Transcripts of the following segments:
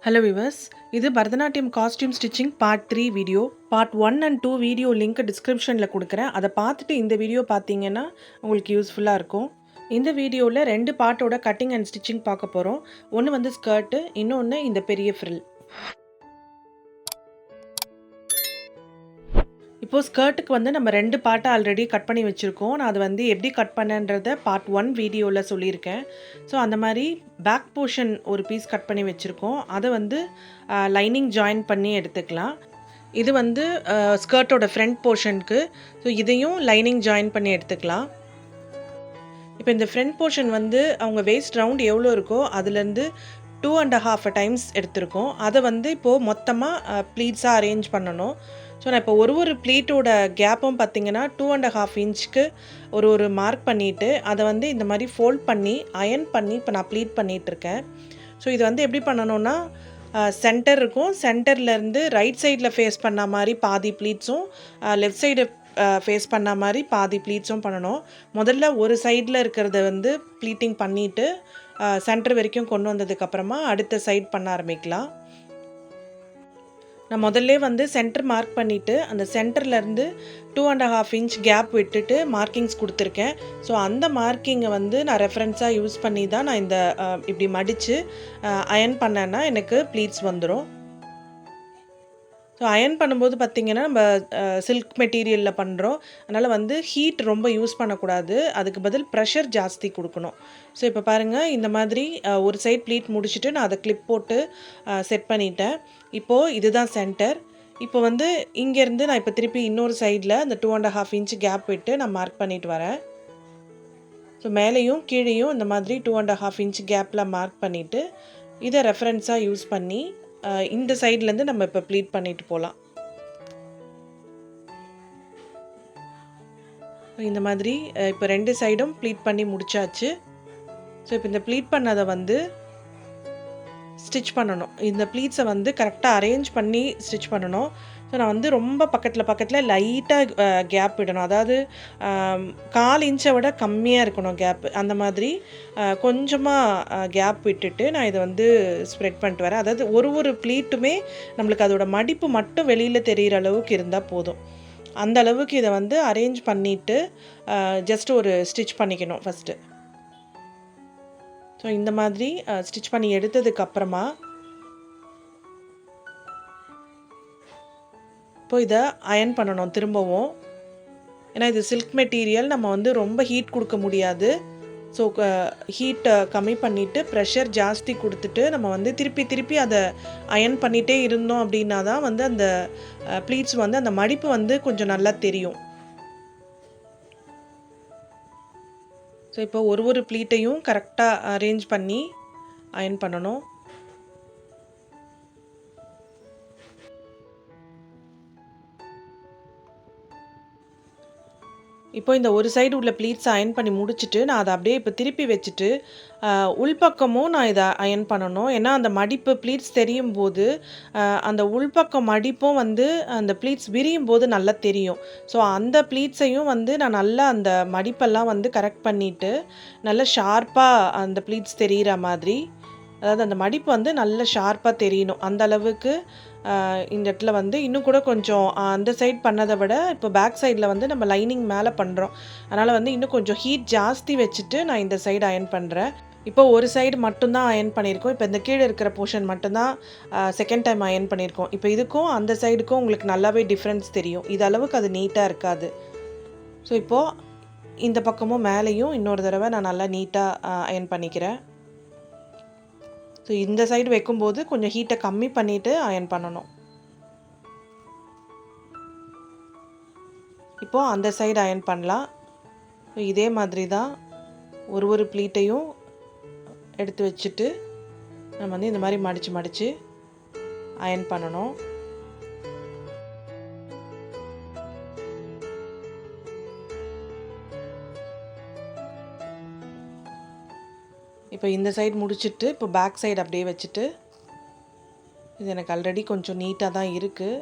Hello viewers, இது Bharatanatyam costume stitching part 3 video. Part 1 and 2 video link டிஸ்கிரிப்ஷனில் கொடுக்குறேன். அதை பார்த்துட்டு இந்த வீடியோ பார்த்தீங்கன்னா உங்களுக்கு யூஸ்ஃபுல்லாக இருக்கும். இந்த வீடியோவில் 2 பார்ட்டோட கட்டிங் அண்ட் ஸ்டிச்சிங் பார்க்க போகிறோம். ஒன்று வந்து ஸ்கர்ட்டு, இன்னொன்று இந்த பெரிய ஃப்ரில். இப்போது ஸ்கர்ட்டுக்கு வந்து நம்ம 2 பார்ட்டை ஆல்ரெடி கட் பண்ணி வச்சுருக்கோம். நான் அது வந்து எப்படி கட் பண்ணேன்றதை பார்ட் 1 வீடியோவில் சொல்லியிருக்கேன். ஸோ அந்த மாதிரி பேக் போர்ஷன் ஒரு பீஸ் கட் பண்ணி வச்சுருக்கோம். அதை வந்து லைனிங் ஜாயின் பண்ணி எடுத்துக்கலாம். இது வந்து ஸ்கர்ட்டோட ஃப்ரண்ட் போர்ஷனுக்கு. ஸோ இதையும் லைனிங் ஜாயின் பண்ணி எடுத்துக்கலாம். இப்போ இந்த ஃப்ரண்ட் போர்ஷன் வந்து அவங்க வேஸ்ட் ரவுண்ட் எவ்வளோ இருக்கோ அதுலேருந்து 2.5 டைம்ஸ் எடுத்திருக்கோம். அதை வந்து இப்போது மொத்தமாக ப்ளீட்ஸாக அரேஞ்ச் பண்ணணும். ஸோ நான் இப்போ ஒரு ப்ளீட்டோட கேப்பும் பார்த்திங்கன்னா 2.5 இன்ச்சுக்கு ஒரு மார்க் பண்ணிவிட்டு அதை வந்து இந்த மாதிரி ஃபோல்ட் பண்ணி அயன் பண்ணி இப்போ நான் ப்ளீட் பண்ணிகிட்ருக்கேன். ஸோ இது வந்து எப்படி பண்ணணும்னா சென்டர் இருக்கும், சென்டர்லேருந்து ரைட் சைடில் ஃபேஸ் பண்ண மாதிரி பாதி ப்ளீட்ஸும் லெஃப்ட் சைடு ஃபேஸ் பண்ண மாதிரி பாதி ப்ளீட்ஸும் பண்ணணும். முதல்ல ஒரு சைடில் இருக்கிறத வந்து ப்ளீட்டிங் பண்ணிவிட்டு சென்டர் வரைக்கும் கொண்டு வந்ததுக்கப்புறமா அடுத்த சைட் பண்ண ஆரம்பிக்கலாம். நான் முதல்ல வந்து சென்டர் மார்க் பண்ணிவிட்டு அந்த சென்டர்லேருந்து 2.5 இன்ச் கேப் விட்டுட்டு மார்க்கிங்ஸ் கொடுத்துருக்கேன். ஸோ அந்த மார்க்கிங்கை வந்து நான் ரெஃபரன்ஸாக யூஸ் பண்ணி தான் நான் இந்த இப்படி மடித்து அயன் பண்ணேன்னா எனக்கு ப்ளீட்ஸ் வந்துடும். ஸோ அயன் பண்ணும்போது பார்த்திங்கன்னா நம்ம சில்க் மெட்டீரியலில் பண்ணுறோம், அதனால் வந்து ஹீட் ரொம்ப யூஸ் பண்ணக்கூடாது, அதுக்கு பதில் ப்ரெஷர் ஜாஸ்தி கொடுக்கணும். ஸோ இப்போ பாருங்கள், இந்த மாதிரி ஒரு சைட் ப்ளீட் முடிச்சுட்டு நான் அதை கிளிப் போட்டு செட் பண்ணிட்டேன். இப்போது இதுதான் சென்டர். இப்போ வந்து இங்கேருந்து நான் இப்போ திருப்பி இன்னொரு சைடில் அந்த 2.5 இன்ச் கேப் விட்டு நான் மார்க் பண்ணிட்டு வரேன். ஸோ மேலேயும் கீழேயும் இந்த மாதிரி 2.5 இன்ச் கேப்பில் மார்க் பண்ணிவிட்டு இதை ரெஃபரன்ஸாக யூஸ் பண்ணி இந்த சைட்லேருந்து நம்ம இப்போ ப்ளீட் பண்ணிட்டு போகலாம். இந்த மாதிரி இப்போ 2 சைடும் ப்ளீட் பண்ணி முடிச்சாச்சு. ஸோ இப்போ இந்த ப்ளீட் பண்ணதை வந்து ஸ்டிச் பண்ணணும். இந்த ப்ளீட்ஸை வந்து கரெக்டாக அரேஞ்ச் பண்ணி ஸ்டிச் பண்ணணும். ஸோ நான் வந்து ரொம்ப பக்கத்தில் லைட்டாக கேப் விடணும், அதாவது 1/4 இன்ச்சை விட கம்மியாக இருக்கணும் கேப்பு. அந்த மாதிரி கொஞ்சமாக கேப் விட்டுட்டு நான் இதை வந்து ஸ்ப்ரெட் பண்ணிட்டு வரேன். அதாவது ஒரு ப்ளீட்டுமே நம்மளுக்கு அதோட மடிப்பு மட்டும் வெளியில் தெரிகிற அளவுக்கு இருந்தால் போதும். அந்த அளவுக்கு இதை வந்து அரேஞ்ச் பண்ணிவிட்டு ஜஸ்ட் ஒரு ஸ்டிச் பண்ணிக்கணும் ஃபஸ்ட்டு. ஸோ இந்த மாதிரி ஸ்டிச் பண்ணி எடுத்ததுக்கப்புறமா இப்போ இதை அயன் பண்ணணும் திரும்பவும். ஏன்னா இது சில்க் மெட்டீரியல், நம்ம வந்து ரொம்ப ஹீட் கொடுக்க முடியாது. ஸோ ஹீட்டை கம்மி பண்ணிவிட்டு ப்ரெஷர் ஜாஸ்தி கொடுத்துட்டு நம்ம வந்து திருப்பி அதை அயன் பண்ணிகிட்டே இருந்தோம் அப்படின்னா தான் வந்து அந்த ப்ளீட்ஸ் வந்து அந்த மடிப்பு வந்து கொஞ்சம் நல்லா தெரியும். ஸோ இப்போ ஒரு ப்ளீட்டையும் கரெக்டாக அரேஞ்ச் பண்ணி அயன் பண்ணணும். இப்போ இந்த ஒரு சைடு உள்ள ப்ளீட்ஸை அயன் பண்ணி முடிச்சுட்டு நான் அதை அப்படியே இப்போ திருப்பி வச்சுட்டு உள்பக்கமும் நான் இதை அயன் பண்ணணும். ஏன்னா அந்த மடிப்பு ப்ளீட்ஸ் தெரியும் போது அந்த உள்பக்கம் மடிப்பும் வந்து அந்த ப்ளீட்ஸ் விரியும் போது நல்லா தெரியும். ஸோ அந்த ப்ளீட்ஸையும் வந்து நான் நல்லா அந்த மடிப்பெல்லாம் வந்து கரெக்ட் பண்ணிவிட்டு நல்லா ஷார்ப்பாக அந்த ப்ளீட்ஸ் தெரிகிற மாதிரி, அதாவது அந்த மடிப்பு வந்து நல்ல ஷார்ப்பாக தெரியணும். அந்த அளவுக்கு இந்த இடத்துல வந்து இன்னும் கூட கொஞ்சம் அந்த சைட் பண்ணதை விட இப்போ பேக் சைடில் வந்து நம்ம லைனிங் மேலே பண்ணுறோம், அதனால் வந்து இன்னும் கொஞ்சம் ஹீட் ஜாஸ்தி வச்சுட்டு நான் இந்த சைடு அயன் பண்ணுறேன். இப்போ ஒரு சைடு மட்டும்தான் அயன் பண்ணியிருக்கோம். இப்போ இந்த கீழே இருக்கிற போர்ஷன் மட்டும்தான் செகண்ட் டைம் அயன் பண்ணியிருக்கோம். இப்போ இதுக்கும் அந்த சைடுக்கும் உங்களுக்கு நல்லாவே டிஃப்ரென்ஸ் தெரியும். இது அளவுக்கு அது நீட்டாக இருக்காது. ஸோ இப்போது இந்த பக்கமும் மேலேயும் இன்னொரு தடவை நான் நல்லா நீட்டாக அயன் பண்ணிக்கிறேன். ஸோ இந்த சைடு வைக்கும்போது கொஞ்சம் ஹீட்டை கம்மி பண்ணிவிட்டு அயன் பண்ணணும். இப்போது அந்த சைடு அயன் பண்ணலாம். இதே மாதிரி தான் ஒரு ப்ளீட்டையும் எடுத்து வச்சுட்டு நம்ம வந்து இந்த மாதிரி மடித்து அயன் பண்ணணும். இப்போ இந்த சைடு முடிச்சுட்டு இப்போ பேக் சைடு அப்படியே வச்சுட்டு, இது எனக்கு ஆல்ரெடி கொஞ்சம் நீட்டாக தான் இருக்குது.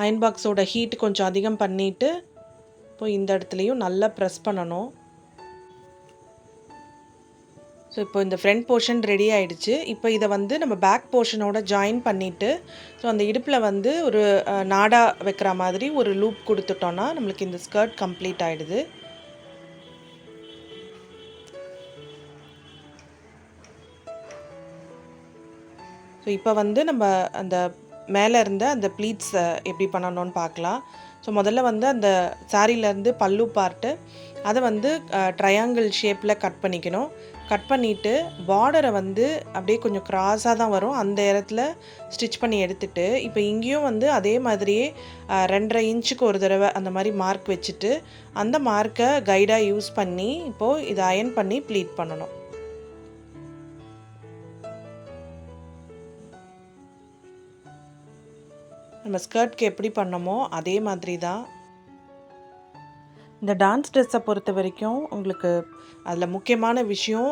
அயன் பாக்ஸோட ஹீட் கொஞ்சம் அதிகம் பண்ணிவிட்டு இப்போ இந்த இடத்துலையும் நல்லா ப்ரெஸ் பண்ணணும். ஸோ இப்போ இந்த ஃப்ரண்ட் போர்ஷன் ரெடி ஆகிடுச்சு. இப்போ இதை வந்து நம்ம பேக் போர்ஷனோட ஜாயின் பண்ணிவிட்டு ஸோ அந்த இடுப்பில் வந்து ஒரு நாடா வைக்கிற மாதிரி ஒரு லூப் கொடுத்துட்டோன்னா நம்மளுக்கு இந்த ஸ்கர்ட் கம்ப்ளீட் ஆகிடுது. ஸோ இப்போ வந்து நம்ம அந்த மேலே இருந்த அந்த ப்ளீட்ஸை எப்படி பண்ணணும்னு பார்க்கலாம். ஸோ முதல்ல வந்து அந்த சாரீலேருந்து பல்லு பார்ட்டு அதை வந்து ட்ரையாங்கிள் ஷேப்பில் கட் பண்ணிக்கணும். கட் பண்ணிவிட்டு பார்டரை வந்து அப்படியே கொஞ்சம் க்ராஸாக தான் வரும், அந்த இடத்துல ஸ்டிச் பண்ணி எடுத்துகிட்டு இப்போ இங்கேயும் வந்து அதே மாதிரியே 2.5 இன்ச்சுக்கு ஒரு தடவை அந்த மாதிரி மார்க் வச்சுட்டு அந்த மார்க்கை கைடாக யூஸ் பண்ணி இப்போது இதை அயன் பண்ணி ப்ளீட் பண்ணணும். நம்ம ஸ்கர்ட்க்கு எப்படி பண்ணோமோ அதே மாதிரி தான். இந்த டான்ஸ் ட்ரெஸ்ஸை பொறுத்த வரைக்கும் உங்களுக்கு அதில் முக்கியமான விஷயம்,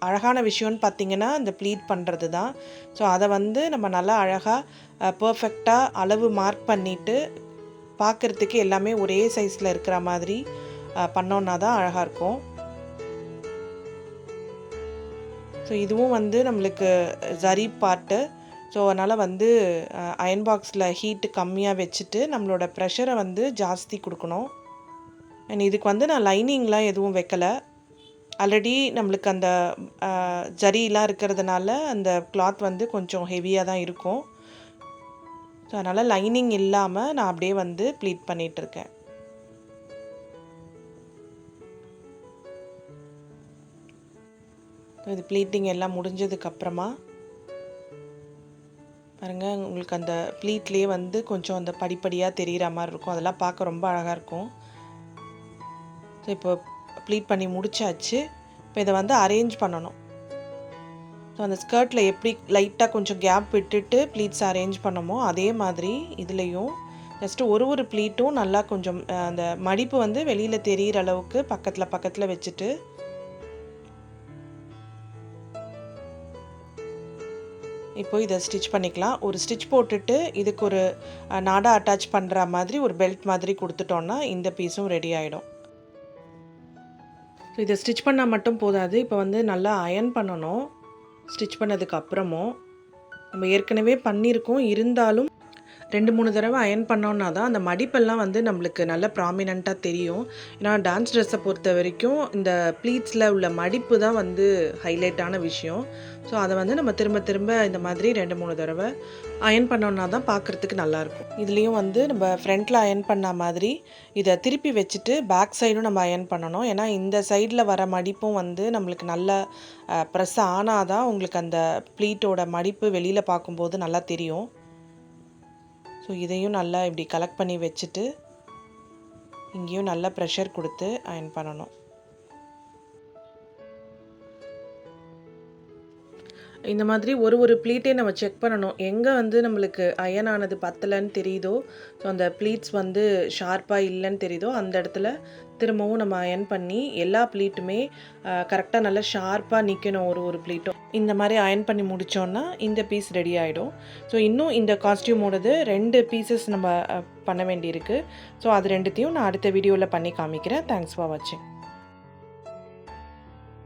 அழகான விஷயம்னு பார்த்திங்கன்னா இந்த ப்ளீட் பண்ணுறது தான். ஸோ அதை வந்து நம்ம நல்லா அழகாக பர்ஃபெக்டாக அளவு மார்க் பண்ணிவிட்டு பார்க்குறதுக்கு எல்லாமே ஒரே சைஸில் இருக்கிற மாதிரி பண்ணோன்னா தான் அழகாக இருக்கும். ஸோ இதுவும் வந்து நம்மளுக்கு ஜரி பார்ட்டு. ஸோ அதனால் வந்து அயன் பாக்ஸில் ஹீட்டு கம்மியாக வச்சுட்டு நம்மளோட ப்ரெஷரை வந்து ஜாஸ்தி கொடுக்கணும். அண்ட் இதுக்கு வந்து நான் லைனிங்லாம் எதுவும் வைக்கலை. ஆல்ரெடி நம்மளுக்கு அந்த ஜரிலாம் இருக்கிறதுனால அந்த கிளாத் வந்து கொஞ்சம் ஹெவியாக தான் இருக்கும். ஸோ அதனால் லைனிங் இல்லாமல் நான் அப்படியே வந்து ப்ளீட் பண்ணிகிட்ருக்கேன். இது ப்ளீட்டிங் எல்லாம் முடிஞ்சதுக்கப்புறமா பாருங்கள், உங்களுக்கு அந்த ப்ளீட்லேயே வந்து கொஞ்சம் அந்த படிப்படியாக தெரிகிற மாதிரி இருக்கும். அதெல்லாம் பார்க்க ரொம்ப அழகாக இருக்கும். ஸோ இப்போ ப்ளீட் பண்ணி முடிச்சாச்சு. இப்போ இதை வந்து அரேஞ்ச் பண்ணணும். ஸோ அந்த ஸ்கர்ட்டில் எப்படி லைட்டாக கொஞ்சம் கேப் விட்டுட்டு ப்ளீட்ஸ் அரேஞ்ச் பண்ணமோ அதே மாதிரி இதுலேயும் ஜஸ்ட்டு ஒரு ப்ளீட்டும் நல்லா கொஞ்சம் அந்த மடிப்பு வந்து வெளியில் தெரிகிற அளவுக்கு பக்கத்தில் வச்சுட்டு இப்போ இதை ஸ்டிச் பண்ணிக்கலாம். ஒரு ஸ்டிச் போட்டுட்டு இதுக்கு ஒரு நாடா அட்டாச் பண்ணுற மாதிரி ஒரு பெல்ட் மாதிரி கொடுத்துட்டோன்னா இந்த பீஸும் ரெடி ஆகிடும். ஸோ இதை ஸ்டிச் பண்ணால் மட்டும் போதாது, இப்போ வந்து நல்லா அயன் பண்ணணும். ஸ்டிச் பண்ணதுக்கு அப்புறமும் நம்ம ஏற்கனவே பண்ணியிருக்கோம், இருந்தாலும் 2-3 தடவை அயன் பண்ணோன்னா தான் அந்த மடிப்பெல்லாம் வந்து நம்மளுக்கு நல்ல ப்ராமினெண்ட்டாக தெரியும். ஏன்னா டான்ஸ் ட்ரெஸ்ஸை பொறுத்த வரைக்கும் இந்த ப்ளீட்ஸில் உள்ள மடிப்பு தான் வந்து ஹைலைட்டான விஷயம். ஸோ அதை வந்து நம்ம திரும்ப இந்த மாதிரி 2-3 தடவை அயன் பண்ணோன்னா தான் பார்க்குறதுக்கு நல்லாயிருக்கும். இதுலேயும் வந்து நம்ம ஃப்ரண்ட்டில் அயன் பண்ண மாதிரி இதை திருப்பி வச்சுட்டு பேக் சைடும் நம்ம அயன் பண்ணணும். ஏன்னா இந்த சைடில் வர மடிப்பும் வந்து நம்மளுக்கு நல்லா ப்ரெஸ் ஆனால் தான் உங்களுக்கு அந்த ப்ளீட்டோட மடிப்பு வெளியில் பார்க்கும்போது நல்லா தெரியும். ஸோ இதையும் நல்லா இப்படி கலெக்ட் பண்ணி வச்சுட்டு இங்கேயும் நல்லா ப்ரெஷர் கொடுத்து அயன் பண்ணணும். இந்த மாதிரி ஒரு ப்ளீட்டே நம்ம செக் பண்ணணும். எங்கே வந்து நம்மளுக்கு அயன் ஆனது பத்தலைன்னு தெரியுதோ, ஸோ அந்த ப்ளீட்ஸ் வந்து ஷார்ப்பாக இல்லைன்னு தெரியுதோ அந்த இடத்துல திரும்பவும் நம்ம அயன் பண்ணி எல்லா ப்ளீட்டுமே கரெக்டாக நல்லா ஷார்ப்பாக நிற்கணும். ஒரு ப்ளீட்டும் இந்த மாதிரி அயன் பண்ணி முடித்தோன்னா இந்த பீஸ் ரெடி ஆகிடும். ஸோ இன்னும் இந்த காஸ்டியூமோடது 2 பீசஸ் நம்ம பண்ண வேண்டியிருக்கு. ஸோ அது 2த்தையும் நான் அடுத்த வீடியோவில் பண்ணி காமிக்கிறேன். தேங்க்ஸ் ஃபார் வாட்சிங்.